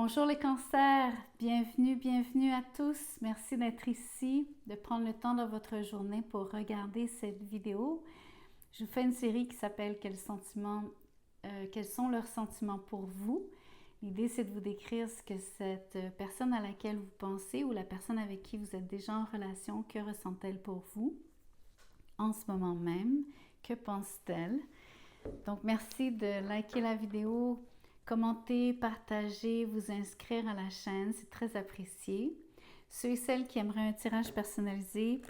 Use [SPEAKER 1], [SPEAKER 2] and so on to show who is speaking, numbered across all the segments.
[SPEAKER 1] Bonjour les cancers, bienvenue à tous. Merci d'être ici, de prendre le temps de votre journée pour regarder cette vidéo. Je vous fais une série qui s'appelle quels sont leurs sentiments pour vous. L'idée, c'est de vous décrire ce que cette personne à laquelle vous pensez ou la personne avec qui vous êtes déjà en relation, que ressent-elle pour vous en ce moment même? Que pense-t-elle? Donc, merci de liker la vidéo, commenter, partager, vous inscrire à la chaîne, c'est très apprécié. Ceux et celles qui aimeraient un tirage personnalisé,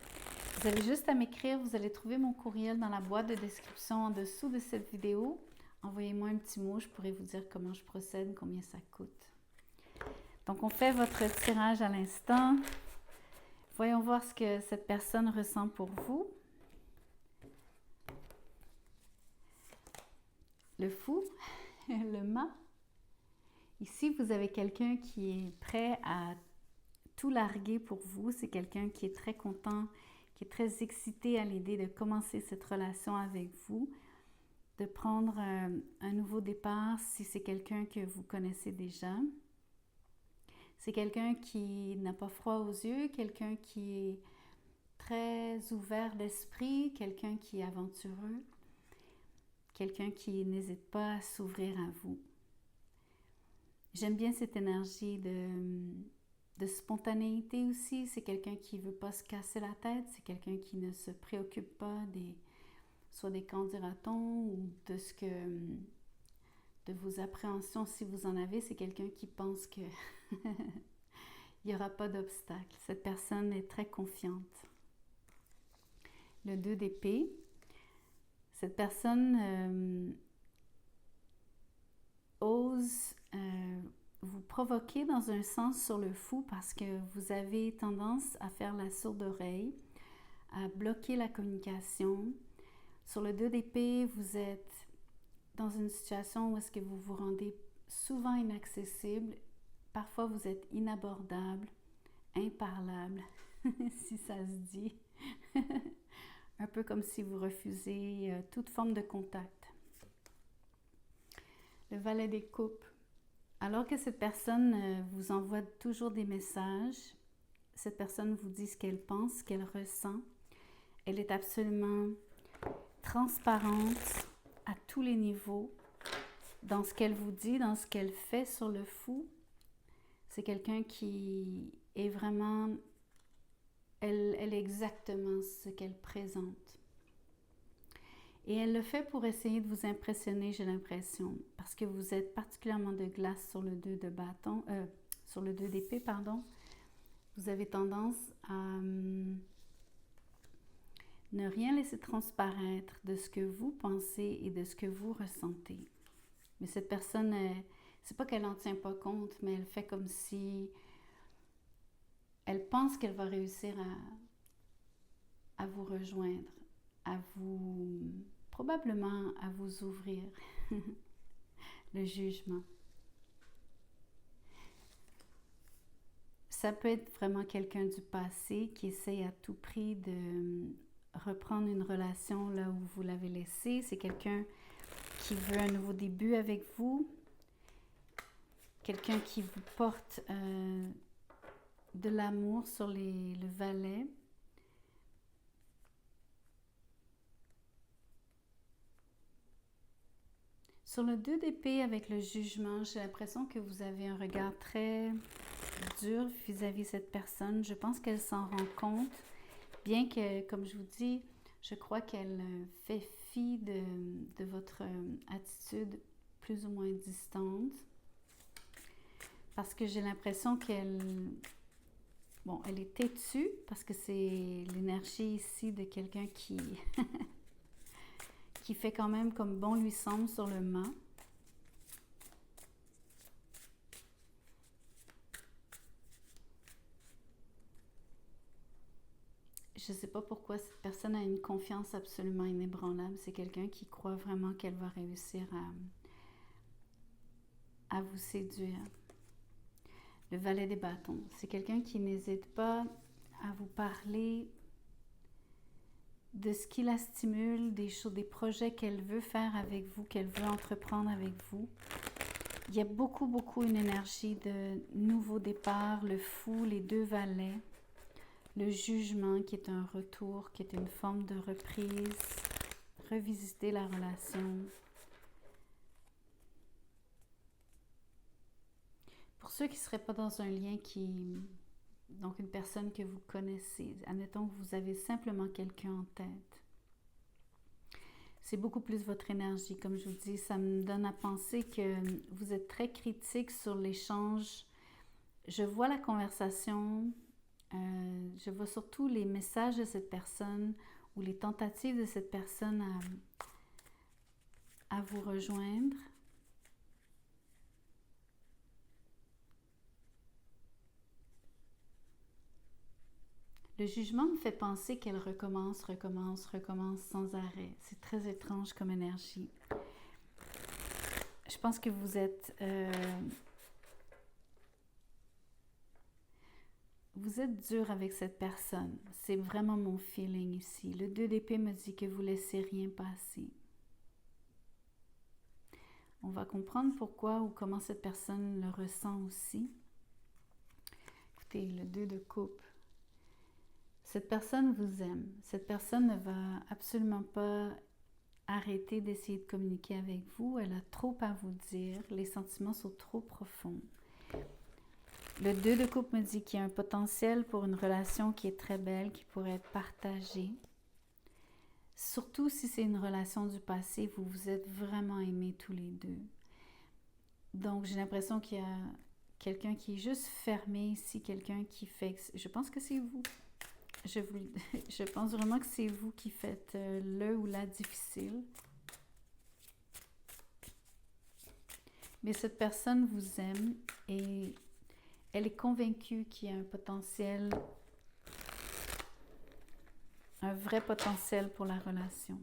[SPEAKER 1] vous avez juste à m'écrire, vous allez trouver mon courriel dans la boîte de description en dessous de cette vidéo. Envoyez-moi un petit mot, je pourrai vous dire comment je procède, combien ça coûte. Donc, on fait votre tirage à l'instant. Voyons voir ce que cette personne ressent pour vous. Le fou, le mât. Ici, vous avez quelqu'un qui est prêt à tout larguer pour vous. C'est quelqu'un qui est très content, qui est très excité à l'idée de commencer cette relation avec vous, de prendre un nouveau départ si c'est quelqu'un que vous connaissez déjà. C'est quelqu'un qui n'a pas froid aux yeux, quelqu'un qui est très ouvert d'esprit, quelqu'un qui est aventureux, quelqu'un qui n'hésite pas à s'ouvrir à vous. J'aime bien cette énergie de spontanéité aussi. C'est quelqu'un qui ne veut pas se casser la tête. C'est quelqu'un qui ne se préoccupe pas soit des qu'en dira-t-on ou de vos appréhensions si vous en avez. C'est quelqu'un qui pense que il n'y aura pas d'obstacle. Cette personne est très confiante. Le 2 d'épée. Cette personne ose vous provoquer dans un sens sur le fou parce que vous avez tendance à faire la sourde oreille, à bloquer la communication. Sur le 2 d'épée, vous êtes dans une situation où est-ce que vous vous rendez souvent inaccessible. Parfois, vous êtes inabordable, imparlable, si ça se dit. Un peu comme si vous refusez toute forme de contact. Le valet des coupes. Alors que cette personne vous envoie toujours des messages, cette personne vous dit ce qu'elle pense, ce qu'elle ressent. Elle est absolument transparente à tous les niveaux, dans ce qu'elle vous dit, dans ce qu'elle fait sur le fou. C'est quelqu'un qui est vraiment... Elle est exactement ce qu'elle présente. Et elle le fait pour essayer de vous impressionner, j'ai l'impression, parce que vous êtes particulièrement de glace sur le 2 de bâton, sur le 2 d'épée, pardon. Vous avez tendance à ne rien laisser transparaître de ce que vous pensez et de ce que vous ressentez. Mais cette personne, c'est pas qu'elle n'en tient pas compte, mais elle fait comme si elle pense qu'elle va réussir à vous rejoindre, probablement à vous ouvrir. Le jugement. Ça peut être vraiment quelqu'un du passé qui essaye à tout prix de reprendre une relation là où vous l'avez laissée. C'est quelqu'un qui veut un nouveau début avec vous. Quelqu'un qui vous porte de l'amour sur le valet. Sur le 2 d'épée avec le jugement, j'ai l'impression que vous avez un regard très dur vis-à-vis de cette personne. Je pense qu'elle s'en rend compte, bien que, comme je vous dis, je crois qu'elle fait fi de votre attitude plus ou moins distante. Parce que j'ai l'impression qu'elle... Bon, elle est têtue, parce que c'est l'énergie ici de quelqu'un qui... qui fait quand même comme bon lui semble sur le mât. Je ne sais pas pourquoi cette personne a une confiance absolument inébranlable. C'est quelqu'un qui croit vraiment qu'elle va réussir à vous séduire. Le valet des bâtons. C'est quelqu'un qui n'hésite pas à vous parler de ce qui la stimule, des projets qu'elle veut faire avec vous, qu'elle veut entreprendre avec vous. Il y a beaucoup une énergie de nouveau départ, le fou, les deux valets, le jugement qui est un retour, qui est une forme de reprise, revisiter la relation. Pour ceux qui ne seraient pas dans un lien donc une personne que vous connaissez, admettons que vous avez simplement quelqu'un en tête. C'est beaucoup plus votre énergie. Comme je vous dis, ça me donne à penser que vous êtes très critique sur l'échange. Je vois la conversation, je vois surtout les messages de cette personne ou les tentatives de cette personne à vous rejoindre. Le jugement me fait penser qu'elle recommence sans arrêt. C'est très étrange comme énergie. Je pense que vous êtes dur avec cette personne. C'est vraiment mon feeling ici. Le 2 d'épée me dit que vous ne laissez rien passer. On va comprendre pourquoi ou comment cette personne le ressent aussi. Écoutez, le 2 de coupe. Cette personne vous aime. Cette personne ne va absolument pas arrêter d'essayer de communiquer avec vous. Elle a trop à vous dire. Les sentiments sont trop profonds. Le 2 de coupe me dit qu'il y a un potentiel pour une relation qui est très belle, qui pourrait être partagée. Surtout si c'est une relation du passé, vous vous êtes vraiment aimés tous les deux. Donc, j'ai l'impression qu'il y a quelqu'un qui est juste fermé ici, quelqu'un qui fait... Je pense que c'est vous. Je pense vraiment que c'est vous qui faites le ou la difficile. Mais cette personne vous aime et elle est convaincue qu'il y a un potentiel, un vrai potentiel pour la relation.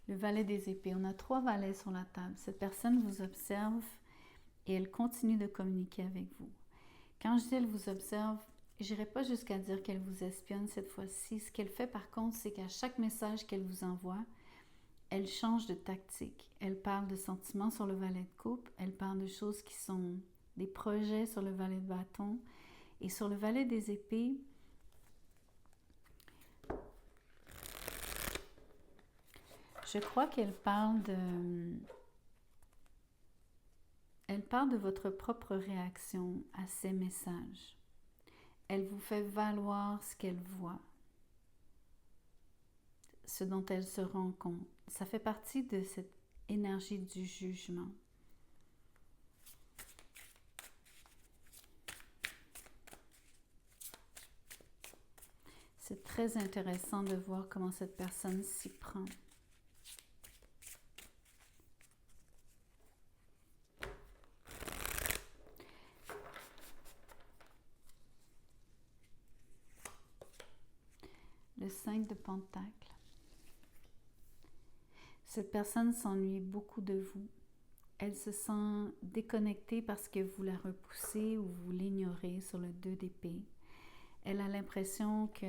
[SPEAKER 1] Le valet des épées. On a 3 valets sur la table. Cette personne vous observe et elle continue de communiquer avec vous. Quand je dis elle vous observe, je n'irai pas jusqu'à dire qu'elle vous espionne cette fois-ci. Ce qu'elle fait par contre, c'est qu'à chaque message qu'elle vous envoie, elle change de tactique. Elle parle de sentiments sur le valet de coupe. Elle parle de choses qui sont des projets sur le valet de bâton. Et sur le valet des épées, je crois qu'elle parle de votre propre réaction à ces messages. Elle vous fait valoir ce qu'elle voit, ce dont elle se rend compte. Ça fait partie de cette énergie du jugement. C'est très intéressant de voir comment cette personne s'y prend. Le 5 de Pentacles. Cette personne s'ennuie beaucoup de vous. Elle se sent déconnectée parce que vous la repoussez ou vous l'ignorez sur le 2 d'épée. Elle a l'impression que,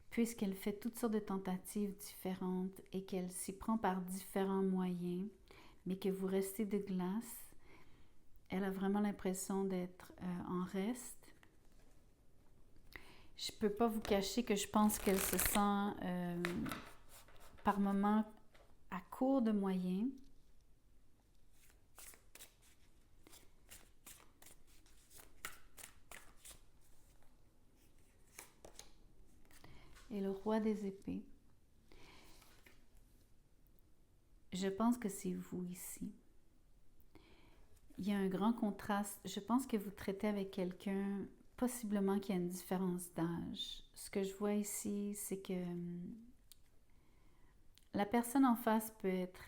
[SPEAKER 1] puisqu'elle fait toutes sortes de tentatives différentes et qu'elle s'y prend par différents moyens, mais que vous restez de glace, elle a vraiment l'impression d'être en reste. Je ne peux pas vous cacher que je pense qu'elle se sent par moments à court de moyens. Et le roi des épées. Je pense que c'est vous ici. Il y a un grand contraste. Je pense que vous traitez avec quelqu'un, possiblement qui a une différence d'âge. Ce que je vois ici, c'est que la personne en face peut être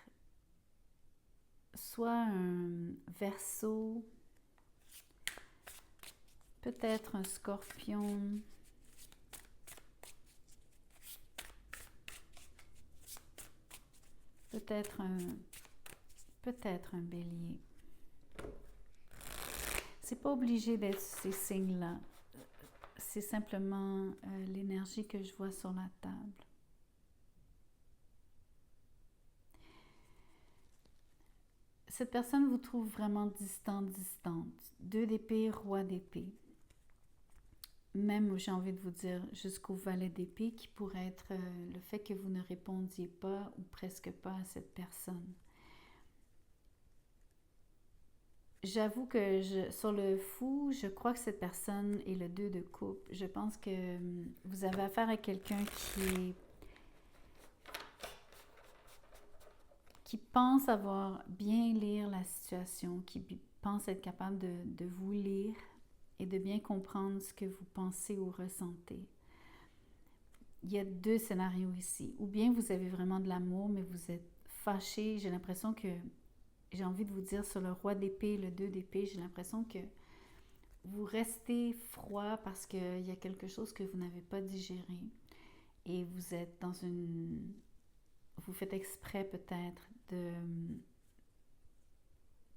[SPEAKER 1] soit un Verseau, peut-être un Scorpion, peut-être un Bélier. C'est pas obligé d'être ces signes-là. C'est simplement l'énergie que je vois sur la table. cette personne vous trouve vraiment distante. 2 d'épée, roi d'épée. Même, j'ai envie de vous dire, jusqu'au valet d'épée, qui pourrait être le fait que vous ne répondiez pas ou presque pas à cette personne. J'avoue que sur le fou, je crois que cette personne est le 2 de coupe. Je pense que vous avez affaire à quelqu'un qui pense avoir bien lire la situation, qui pense être capable de vous lire et de bien comprendre ce que vous pensez ou ressentez. Il y a 2 scénarios ici. Ou bien vous avez vraiment de l'amour, mais vous êtes fâché. J'ai l'impression que, j'ai envie de vous dire, sur le roi d'épée, le 2 d'épée, j'ai l'impression que vous restez froid parce qu'il y a quelque chose que vous n'avez pas digéré. Et vous êtes dans une... Vous faites exprès peut-être de...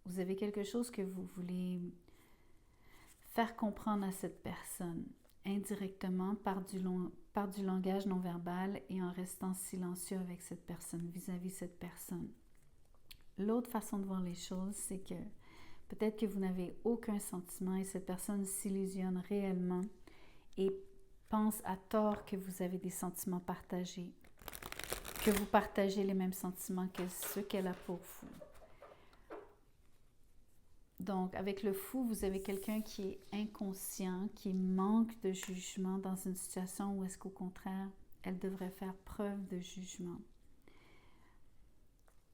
[SPEAKER 1] Vous avez quelque chose que vous voulez faire comprendre à cette personne, indirectement par du langage non verbal et en restant silencieux avec cette personne, vis-à-vis de cette personne. L'autre façon de voir les choses, c'est que peut-être que vous n'avez aucun sentiment et cette personne s'illusionne réellement et pense à tort que vous avez des sentiments partagés, que vous partagez les mêmes sentiments que ceux qu'elle a pour vous. Donc, avec le fou, vous avez quelqu'un qui est inconscient, qui manque de jugement dans une situation où est-ce qu'au contraire, elle devrait faire preuve de jugement.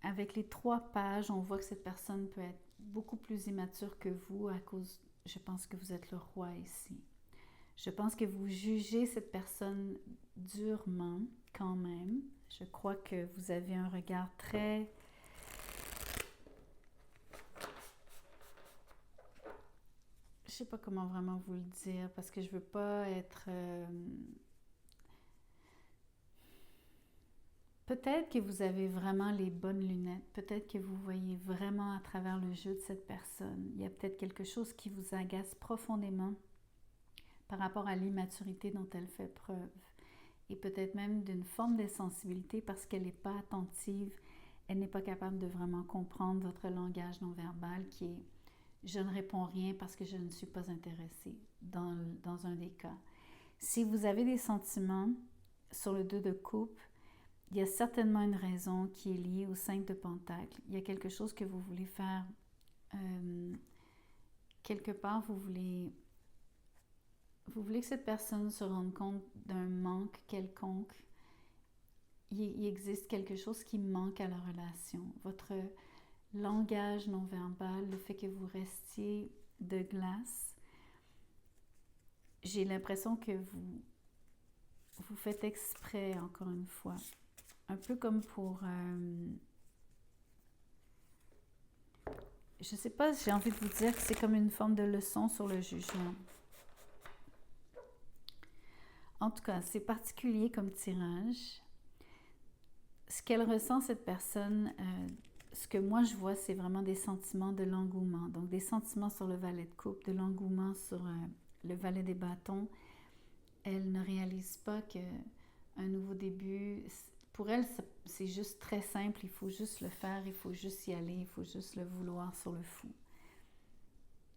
[SPEAKER 1] Avec les 3 pages, on voit que cette personne peut être beaucoup plus immature que vous à cause, je pense que vous êtes le roi ici. Je pense que vous jugez cette personne durement quand même. Je crois que vous avez un regard très... Je sais pas comment vraiment vous le dire parce que je veux pas être... Peut-être que vous avez vraiment les bonnes lunettes. Peut-être que vous voyez vraiment à travers le jeu de cette personne. Il y a peut-être quelque chose qui vous agace profondément par rapport à l'immaturité dont elle fait preuve. Et peut-être même d'une forme d'insensibilité parce qu'elle n'est pas attentive. Elle n'est pas capable de vraiment comprendre votre langage non verbal qui est « je ne réponds rien parce que je ne suis pas intéressée » dans un des cas. Si vous avez des sentiments sur le 2 de coupe, il y a certainement une raison qui est liée au 5 de Pentacle. Il y a quelque chose que vous voulez faire. Quelque part, vous voulez que cette personne se rende compte d'un manque quelconque. Il existe quelque chose qui manque à la relation. Votre langage non verbal, le fait que vous restiez de glace, j'ai l'impression que vous faites exprès, encore une fois. Un peu comme pour... je sais pas, j'ai envie de vous dire que c'est comme une forme de leçon sur le jugement. En tout cas, c'est particulier comme tirage. Ce qu'elle ressent, cette personne, ce que moi je vois, c'est vraiment des sentiments de l'engouement. Donc des sentiments sur le valet de coupe, de l'engouement sur le valet des bâtons. Elle ne réalise pas qu'un nouveau début, pour elle, c'est juste très simple. Il faut juste le faire, il faut juste y aller, il faut juste le vouloir sur le fou.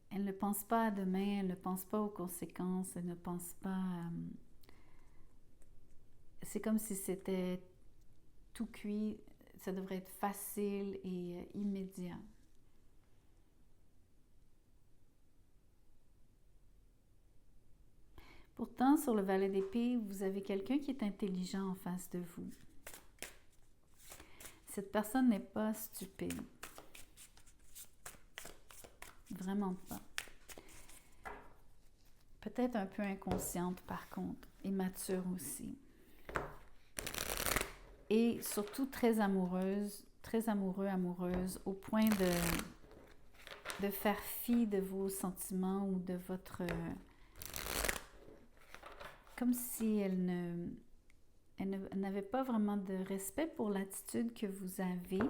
[SPEAKER 1] Elle ne pense pas à demain, elle ne pense pas aux conséquences, elle ne pense pas... c'est comme si c'était tout cuit, ça devrait être facile et immédiat. Pourtant, sur le valet d'épée, vous avez quelqu'un qui est intelligent en face de vous. Cette personne n'est pas stupide. Vraiment pas. Peut-être un peu inconsciente par contre, immature aussi. Et surtout très amoureuse, très amoureux, amoureuse, au point de faire fi de vos sentiments ou de votre... comme si elle n'avait pas vraiment de respect pour l'attitude que vous avez.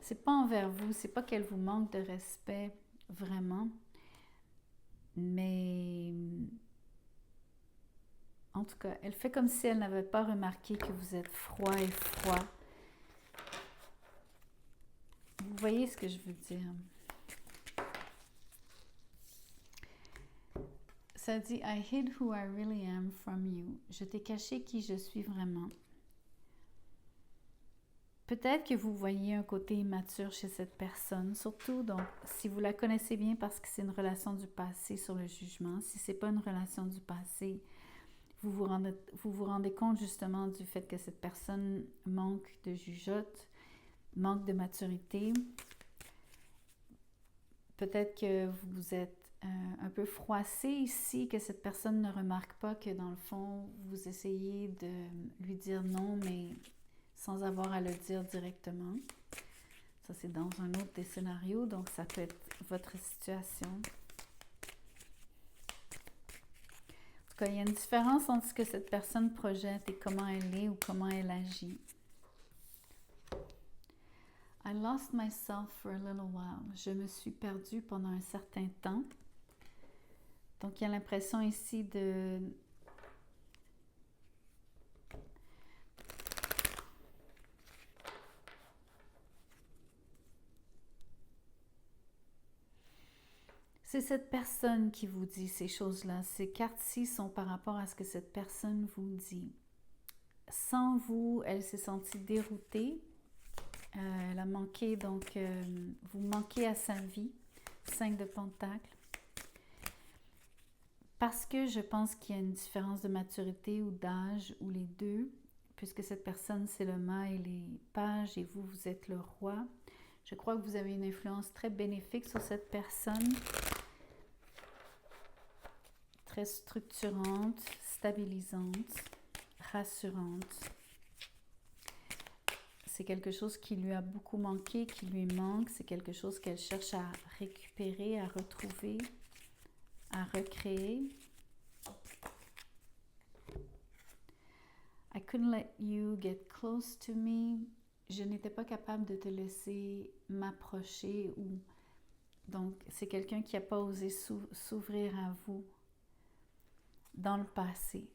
[SPEAKER 1] C'est pas envers vous, c'est pas qu'elle vous manque de respect vraiment, mais en tout cas, elle fait comme si elle n'avait pas remarqué que vous êtes froid et froid. Vous voyez ce que je veux dire? Ça dit, I hid who I really am from you. Je t'ai caché qui je suis vraiment. Peut-être que vous voyez un côté immature chez cette personne, surtout donc si vous la connaissez bien parce que c'est une relation du passé sur le jugement. Si ce n'est pas une relation du passé, vous vous rendez compte justement du fait que cette personne manque de jugeote, manque de maturité. Peut-être que vous êtes un peu froissé ici, que cette personne ne remarque pas que dans le fond, vous essayez de lui dire non, mais sans avoir à le dire directement. Ça, c'est dans un autre des scénarios, donc ça peut être votre situation. En tout cas, il y a une différence entre ce que cette personne projette et comment elle est ou comment elle agit. I lost myself for a little while. Je me suis perdue pendant un certain temps. Donc, il y a l'impression ici de... C'est cette personne qui vous dit ces choses-là. Ces cartes-ci sont par rapport à ce que cette personne vous dit. Sans vous, elle s'est sentie déroutée. Elle a manqué, donc vous manquez à sa vie. 5 de Pentacles. Parce que je pense qu'il y a une différence de maturité ou d'âge, ou les deux, puisque cette personne, c'est le mât et les pages, et vous, vous êtes le roi. Je crois que vous avez une influence très bénéfique sur cette personne. Très structurante, stabilisante, rassurante. C'est quelque chose qui lui a beaucoup manqué, qui lui manque. C'est quelque chose qu'elle cherche à récupérer, à retrouver, à recréer. I couldn't let you get close to me. Je n'étais pas capable de te laisser m'approcher. Ou donc, c'est quelqu'un qui n'a pas osé s'ouvrir à vous dans le passé.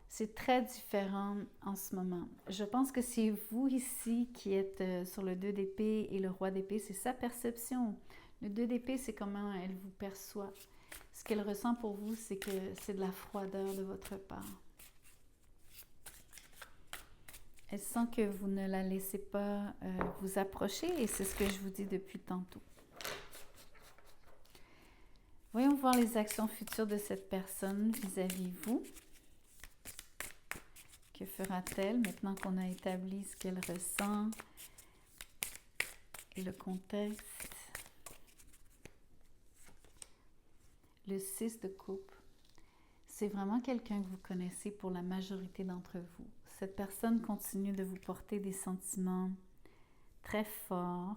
[SPEAKER 1] C'est très différent en ce moment. Je pense que c'est vous ici qui êtes sur le 2 d'épée et le roi d'épée, c'est sa perception. Le 2 d'épée, c'est comment elle vous perçoit. Ce qu'elle ressent pour vous, c'est que c'est de la froideur de votre part. Elle sent que vous ne la laissez pas vous approcher et c'est ce que je vous dis depuis tantôt. Voyons voir les actions futures de cette personne vis-à-vis vous. Que fera-t-elle maintenant qu'on a établi ce qu'elle ressent et le contexte? Le 6 de coupe, c'est vraiment quelqu'un que vous connaissez pour la majorité d'entre vous. Cette personne continue de vous porter des sentiments très forts.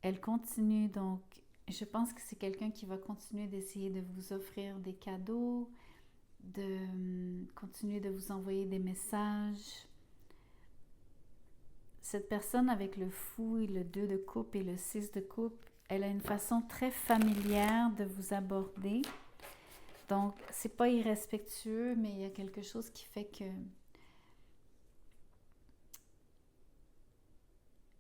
[SPEAKER 1] Elle continue donc, je pense que c'est quelqu'un qui va continuer d'essayer de vous offrir des cadeaux, de continuer de vous envoyer des messages. Cette personne avec le fou et le 2 de coupe et le 6 de coupe, elle a une façon très familière de vous aborder. Donc, c'est pas irrespectueux, mais il y a quelque chose qui fait que,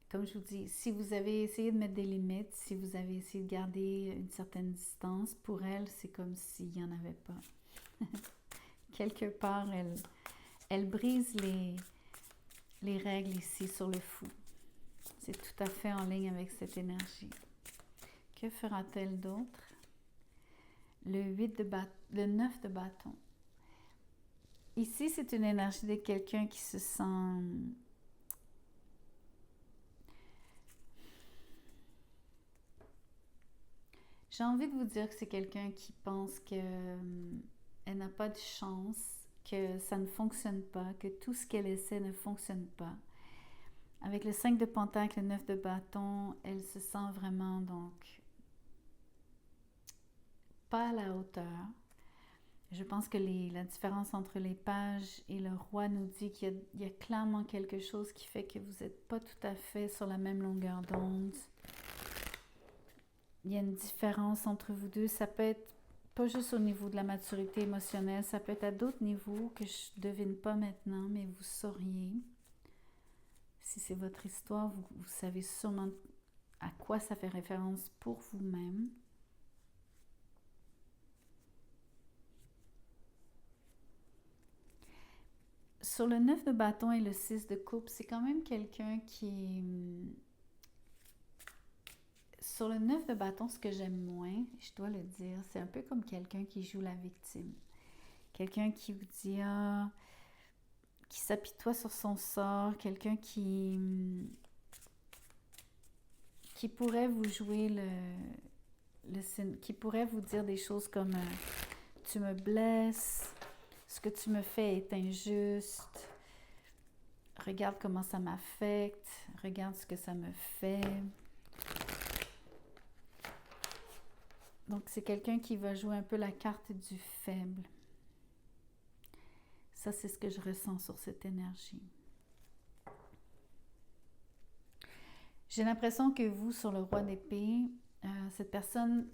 [SPEAKER 1] comme je vous dis, si vous avez essayé de mettre des limites, si vous avez essayé de garder une certaine distance, pour elle, c'est comme s'il n'y en avait pas. Quelque part, elle brise les règles ici sur le fou. C'est tout à fait en ligne avec cette énergie. Que fera-t-elle d'autre? Le 9 de bâton. Ici, c'est une énergie de quelqu'un qui se sent... J'ai envie de vous dire que c'est quelqu'un qui pense qu'elle n'a pas de chance, que ça ne fonctionne pas, que tout ce qu'elle essaie ne fonctionne pas. Avec le 5 de Pentacle, le 9 de bâton, elle se sent vraiment donc pas à la hauteur. Je pense que la différence entre les pages et le roi nous dit qu'il y a clairement quelque chose qui fait que vous n'êtes pas tout à fait sur la même longueur d'onde. Il y a une différence entre vous deux. Ça peut être pas juste au niveau de la maturité émotionnelle, ça peut être à d'autres niveaux que je ne devine pas maintenant, mais vous sauriez Si c'est votre histoire, vous savez sûrement à quoi ça fait référence pour vous-même. Sur le 9 de bâton et le 6 de coupe, c'est quand même quelqu'un qui... Sur le 9 de bâton, ce que j'aime moins, je dois le dire, c'est un peu comme quelqu'un qui joue la victime. Quelqu'un qui vous dit, qui s'apitoie sur son sort, quelqu'un qui pourrait vous jouer qui pourrait vous dire des choses comme tu me blesses, ce que tu me fais est injuste, regarde comment ça m'affecte, regarde ce que ça me fait. Donc c'est quelqu'un qui va jouer un peu la carte du faible. Ça, c'est ce que je ressens sur cette énergie. J'ai l'impression que vous, sur le roi d'épée, cette personne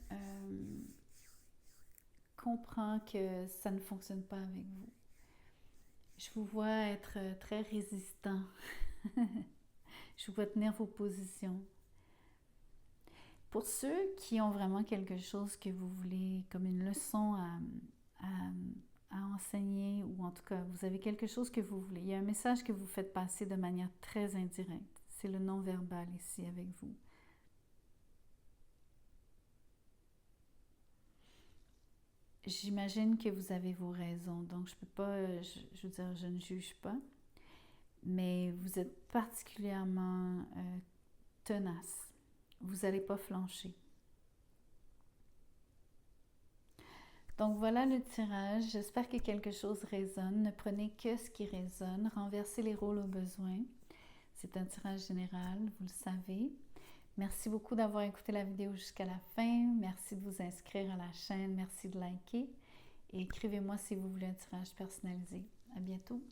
[SPEAKER 1] comprend que ça ne fonctionne pas avec vous. Je vous vois être très résistant. Je vous vois tenir vos positions. Pour ceux qui ont vraiment quelque chose que vous voulez, comme une leçon à enseigner, ou en tout cas, vous avez quelque chose que vous voulez. Il y a un message que vous faites passer de manière très indirecte. C'est le non-verbal ici avec vous. J'imagine que vous avez vos raisons, donc je peux pas, je veux dire, je ne juge pas, mais vous êtes particulièrement tenace. Vous n'allez pas flancher. Donc voilà le tirage. J'espère que quelque chose résonne. Ne prenez que ce qui résonne. Renversez les rôles au besoin. C'est un tirage général, vous le savez. Merci beaucoup d'avoir écouté la vidéo jusqu'à la fin. Merci de vous inscrire à la chaîne. Merci de liker. Et écrivez-moi si vous voulez un tirage personnalisé. À bientôt.